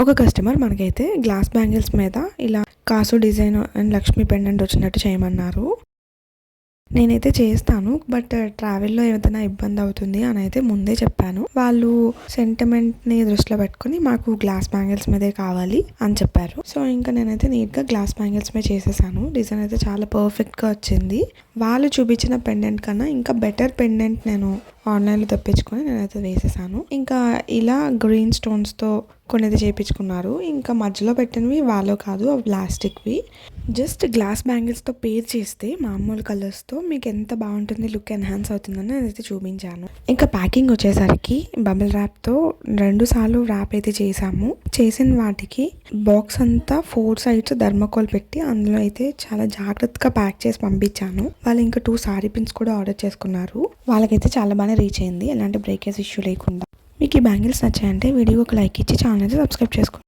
ఒక కస్టమర్ మనకైతే glass bangles మీద ఇలా కాసు డిజైన్ అండ్ లక్ష్మీ పెండెంట్ వచ్చినట్టు చేయమన్నారు. నేనైతే చేస్తాను, బట్ ట్రావెల్లో ఏదైనా ఇబ్బంది అవుతుంది అని అయితే ముందే చెప్పాను. వాళ్ళు సెంటిమెంట్ని దృష్టిలో పెట్టుకుని మాకు గ్లాస్ బ్యాంగిల్స్ మీదే కావాలి అని చెప్పారు. సో ఇంకా నేనైతే నీట్గా గ్లాస్ బ్యాంగిల్స్ మీద చేసేసాను. డిజైన్ అయితే చాలా పర్ఫెక్ట్గా వచ్చింది. వాళ్ళు చూపించిన పెండెంట్ కన్నా ఇంకా బెటర్ పెండెంట్ నేను ఆన్లైన్లో తెప్పించుకొని నేనైతే వేసేసాను. ఇంకా ఇలా గ్రీన్ స్టోన్స్తో కొన్నిది చేయించుకున్నారు. ఇంకా మధ్యలో పెట్టినవి వాళ్ళు కాదు, అవి ప్లాస్టిక్వి. జస్ట్ గ్లాస్ బ్యాంగిల్స్తో పేర్ చేస్తే మామూలు కలర్స్తో మీకు ఎంత బాగుంటుంది, లుక్ ఎన్హాన్స్ అవుతుందని నేనైతే చూపించాను. ఇంకా ప్యాకింగ్ వచ్చేసరికి బబుల్ ర్యాప్తో 2 సార్లు ర్యాప్ అయితే చేసాము. చేసిన వాటికి బాక్స్ అంతా 4 సైడ్స్ థర్మాకోల్ పెట్టి అందులో అయితే చాలా జాగ్రత్తగా ప్యాక్ చేసి పంపించాను. వాళ్ళు ఇంకా 2 సారీ పిన్స్ కూడా ఆర్డర్ చేసుకున్నారు. వాళ్ళకైతే చాలా బాగా రీచ్ అయింది, ఎలాంటి బ్రేకేజ్ ఇష్యూ లేకుండా. మీకు ఈ బ్యాంగిల్స్ నచ్చాయంటే వీడియో ఒక లైక్ ఇచ్చి ఛానల్ అయితే సబ్స్క్రైబ్ చేసుకోండి.